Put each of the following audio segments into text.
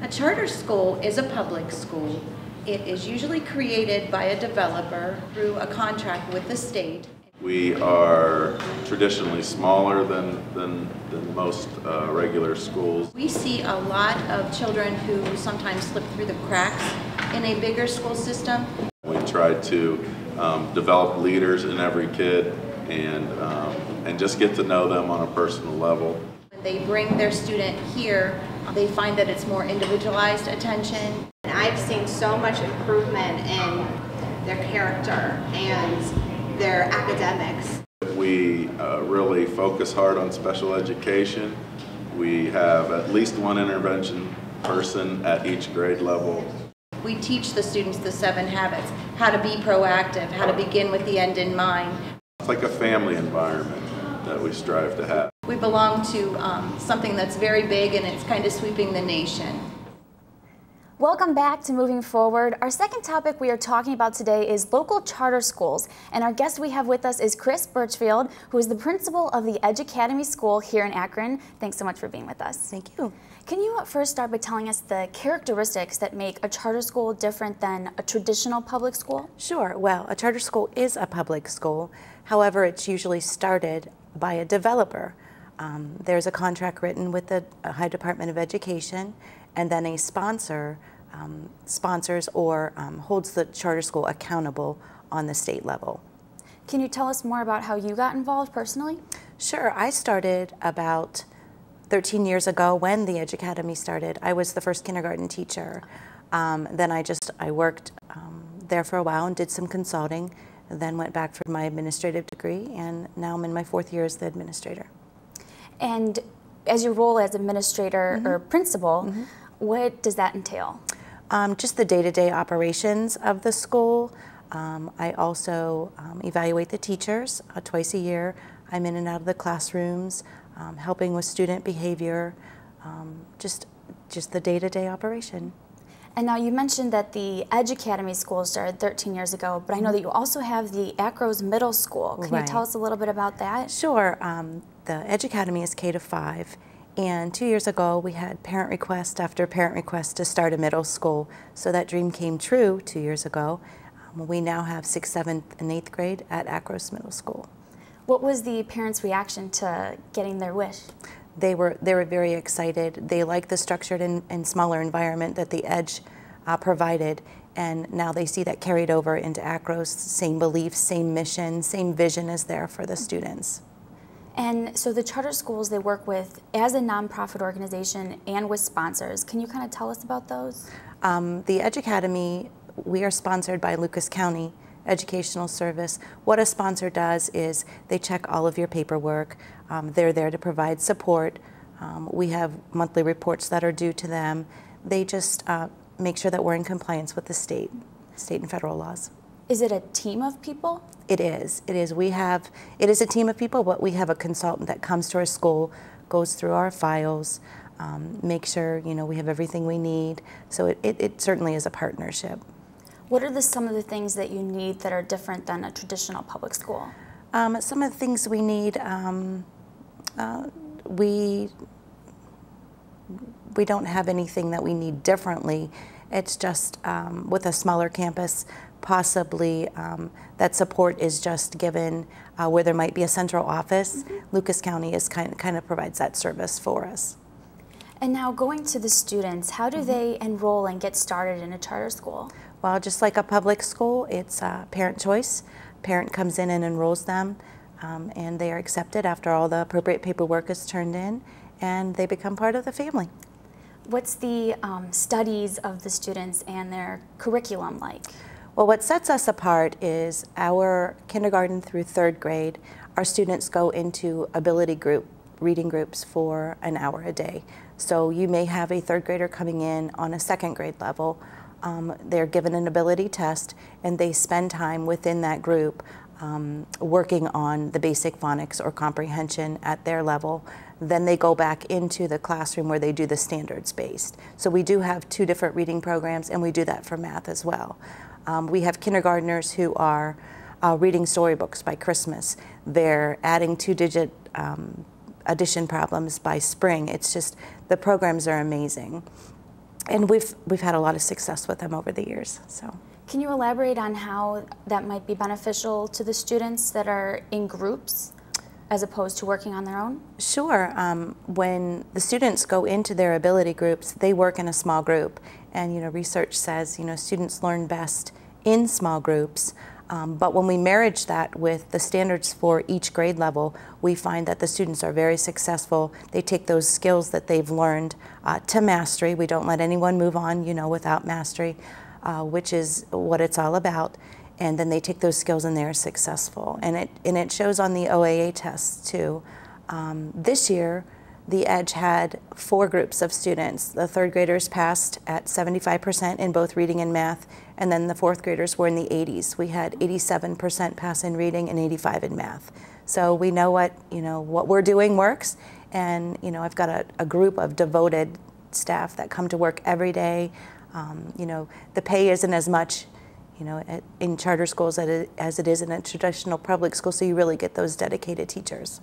A charter school is a public school. It is usually created by a developer through a contract with the state. We are traditionally smaller than most regular schools. We see a lot of children who sometimes slip through the cracks in a bigger school system. We try to develop leaders in every kid and just get to know them on a personal level. When they bring their student here, they find that it's more individualized attention. And I've seen so much improvement in their character and their academics. We really focus hard on special education. We have at least one intervention person at each grade level. We teach the students the 7 habits, how to be proactive, how to begin with the end in mind. It's like a family environment that we strive to have. We belong to something that's very big and it's kind of sweeping the nation. Welcome back to Moving Forward. Our second topic we are talking about today is local charter schools, and our guest we have with us is Chris Burchfield, who is the principal of the Edge Academy School here in Akron. Thanks so much for being with us. Thank you. Can you first start by telling us the characteristics that make a charter school different than a traditional public school? Sure. Well, a charter school is a public school. However, it's usually started by a developer. There's a contract written with the Ohio Department of Education, and then a sponsor sponsors or holds the charter school accountable on the state level. Can you tell us more about how you got involved personally? Sure. I started about 13 years ago when the Edge Academy started. I was the first kindergarten teacher. Then I worked there for a while and did some consulting, then went back for my administrative degree, and now I'm in my 4th year as the administrator. And as your role as administrator or principal, what does that entail? Just the day-to-day operations of the school. I also evaluate the teachers twice a year. I'm in and out of the classrooms, helping with student behavior, just the day-to-day operation. And now you mentioned that the Edge Academy School started 13 years ago, but I know that you also have the Akron Middle School. Can you tell us a little bit about that? Sure. The Edge Academy is K-5, and 2 years ago we had parent request after parent request to start a middle school. So that dream came true 2 years ago. We now have 6th, 7th, and 8th grade at Akron Middle School. What was the parents' reaction to getting their wish? They were very excited. They liked the structured and smaller environment that the Edge provided, and now they see that carried over into Akron's. Same beliefs, same mission, same vision is there for the students. And so the charter schools they work with as a nonprofit organization and with sponsors. Can you kind of tell us about those? The Edge Academy, we are sponsored by Lucas County Educational Service. What a sponsor does is they check all of your paperwork. They're there to provide support. We have monthly reports that are due to them. They just make sure that we're in compliance with the state and federal laws. Is it a team of people? It is. It is. It is a team of people, but we have a consultant that comes to our school, goes through our files, make sure we have everything we need. So it certainly is a partnership. What are some of the things that you need that are different than a traditional public school? Some of the things we need, we don't have anything that we need differently. It's just with a smaller campus, possibly that support is just given where there might be a central office. Lucas County is kind of provides that service for us. And now going to the students, how do they enroll and get started in a charter school? Well, just like a public school, it's parent choice. Parent comes in and enrolls them, and they are accepted after all the appropriate paperwork is turned in, and they become part of the family. What's the studies of the students and their curriculum like? Well, what sets us apart is our kindergarten through 3rd grade, our students go into ability group reading groups for an hour a day. So you may have a 3rd grader coming in on a 2nd grade level. They're given an ability test and they spend time within that group working on the basic phonics or comprehension at their level. Then they go back into the classroom where they do the standards based. So we do have 2 different reading programs, and we do that for math as well. We have kindergartners who are reading storybooks by Christmas. They're adding 2-digit addition problems by spring. It's just, the programs are amazing. And we've had a lot of success with them over the years. So. Can you elaborate on how that might be beneficial to the students that are in groups as opposed to working on their own? Sure. When the students go into their ability groups, they work in a small group. And research says students learn best in small groups. But when we marriage that with the standards for each grade level, we find that the students are very successful. They take those skills that they've learned to mastery. We don't let anyone move on, without mastery, which is what it's all about. And then they take those skills and they're successful. And it shows on the OAA tests too. This year, the EDGE had 4 groups of students. The 3rd graders passed at 75% in both reading and math, and then the 4th graders were in the 80s. We had 87% pass in reading and 85 in math. So we know what we're doing works, and I've got a group of devoted staff that come to work every day. The pay isn't as much in charter schools as it is in a traditional public school, so you really get those dedicated teachers.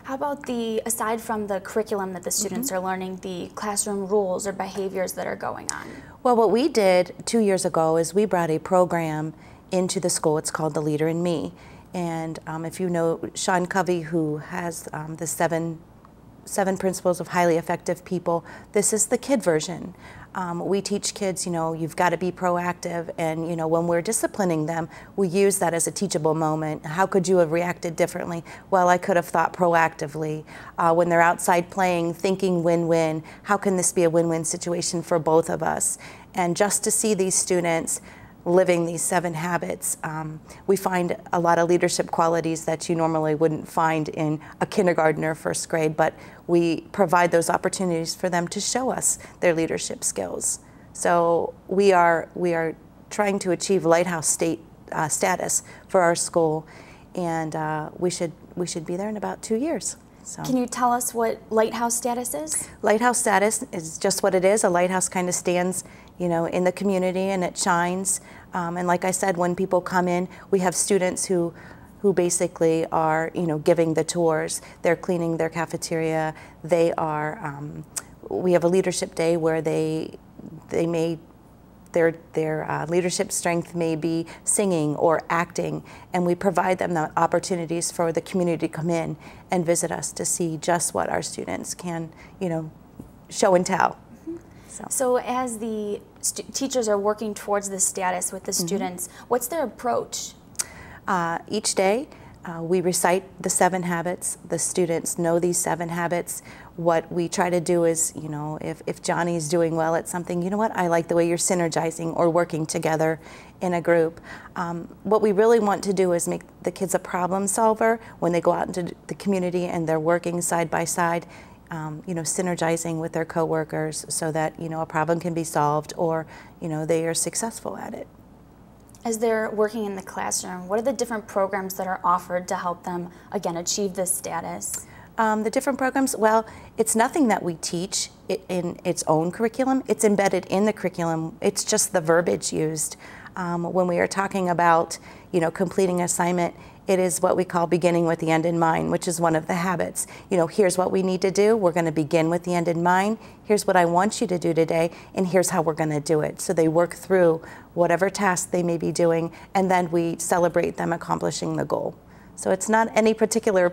How about aside from the curriculum that the students are learning, the classroom rules or behaviors that are going on? Well, what we did 2 years ago is we brought a program into the school. It's called The Leader in Me. And if you know Ellen Kopy, who has the seven principles of highly effective people, this is the kid version. We teach kids, you've got to be proactive, and when we're disciplining them, we use that as a teachable moment. How could you have reacted differently? Well, I could have thought proactively. When they're outside playing, thinking win-win, how can this be a win-win situation for both of us? And just to see these students living these 7 habits, we find a lot of leadership qualities that you normally wouldn't find in a kindergarten or 1st grade, but we provide those opportunities for them to show us their leadership skills. So we are trying to achieve Lighthouse status for our school, and we should be there in about 2 years. So. Can you tell us what Lighthouse status is? Lighthouse status is just what it is. A lighthouse kind of stands, in the community, and it shines. And like I said, when people come in, we have students who basically are, giving the tours. They're cleaning their cafeteria. They are. We have a leadership day where they may. Their leadership strength may be singing or acting, and we provide them the opportunities for the community to come in and visit us to see just what our students can, show and tell. So as the teachers are working towards this status with the students, what's their approach? Each day, we recite the 7 habits. The students know these 7 habits. What we try to do is, if Johnny's doing well at something, I like the way you're synergizing or working together in a group. What we really want to do is make the kids a problem solver when they go out into the community and they're working side by side, synergizing with their coworkers so that, a problem can be solved or, they are successful at it. As they're working in the classroom, what are the different programs that are offered to help them, again, achieve this status? The different programs, well, it's nothing that we teach in its own curriculum. It's embedded in the curriculum. It's just the verbiage used. When we are talking about, completing an assignment, it is what we call beginning with the end in mind, which is one of the habits. Here's what we need to do. We're going to begin with the end in mind. Here's what I want you to do today, and here's how we're going to do it. So they work through whatever task they may be doing, and then we celebrate them accomplishing the goal. So it's not any particular,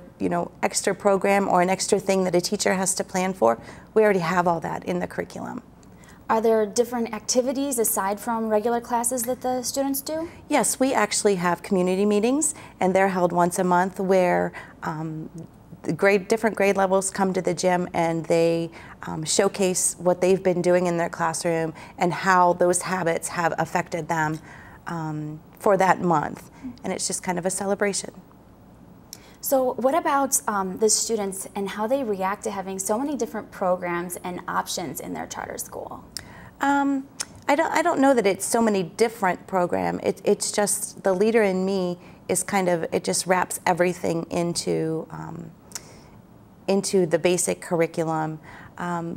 extra program or an extra thing that a teacher has to plan for. We already have all that in the curriculum. Are there different activities aside from regular classes that the students do? Yes, we actually have community meetings, and they're held once a month where different grade levels come to the gym and they showcase what they've been doing in their classroom and how those habits have affected them for that month. And it's just kind of a celebration. So what about the students and how they react to having so many different programs and options in their charter school? I don't know that it's so many different programs. It's just the Leader in Me is it just wraps everything into the basic curriculum.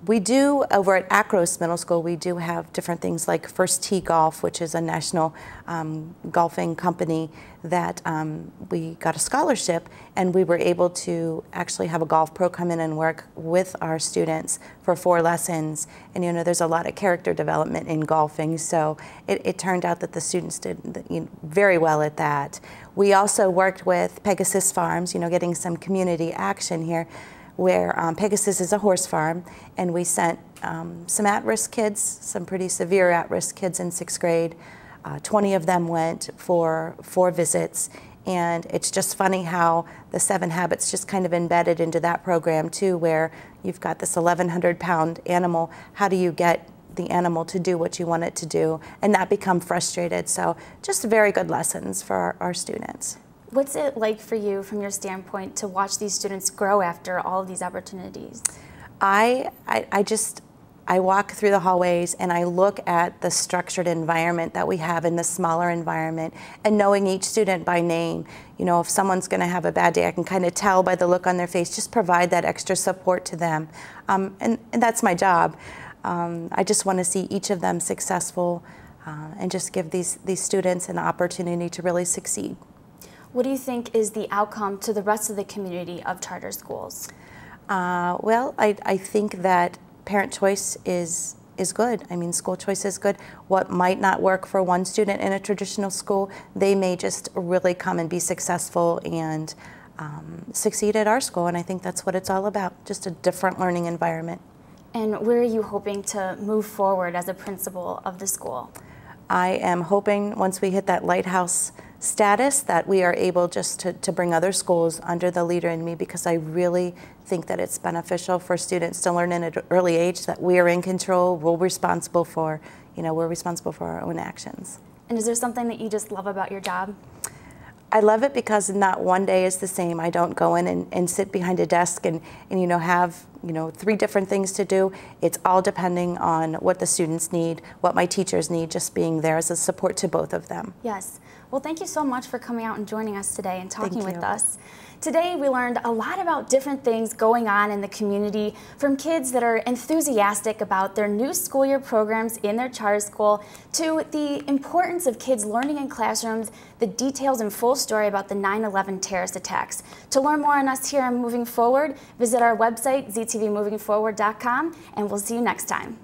We do, over at Akron Middle School, we do have different things like First Tee Golf, which is a national golfing company that we got a scholarship, and we were able to actually have a golf pro come in and work with our students for 4 lessons. And you know, there's a lot of character development in golfing, so it turned out that the students did very well at that. We also worked with Pegasus Farms, you know, getting some community action here, where Pegasus is a horse farm, and we sent some at-risk kids, some pretty severe at-risk kids in 6th grade. 20 of them went for 4 visits, and it's just funny how the 7 habits just kind of embedded into that program too, where you've got this 1,100-pound animal. How do you get the animal to do what you want it to do and not become frustrated? So just very good lessons for our students. What's it like for you, from your standpoint, to watch these students grow after all of these opportunities? I walk through the hallways and I look at the structured environment that we have in the smaller environment, and knowing each student by name. You know, if someone's going to have a bad day, I can kind of tell by the look on their face. Just provide that extra support to them, and that's my job. I just want to see each of them successful, and just give these students an opportunity to really succeed. What do you think is the outcome to the rest of the community of charter schools? Well, I think that parent choice is good. I mean, school choice is good. What might not work for one student in a traditional school, they may just really come and be successful and succeed at our school, and I think that's what it's all about, just a different learning environment. And where are you hoping to move forward as a principal of the school? I am hoping once we hit that lighthouse status that we are able just to bring other schools under the Leader in Me, because I really think that it's beneficial for students to learn in an early age that we are in control, we're responsible for our own actions. And is there something that you just love about your job? I love it because not one day is the same. I don't go in and sit behind a desk and have 3 different things to do. It's all depending on what the students need, what my teachers need, just being there as a support to both of them. Yes. Well, thank you so much for coming out and joining us today and talking with us. Today we learned a lot about different things going on in the community, from kids that are enthusiastic about their new school year programs in their charter school, to the importance of kids learning in classrooms, the details and full story about the 9/11 terrorist attacks. To learn more on us here on Moving Forward, visit our website, ztvmovingforward.com, and we'll see you next time.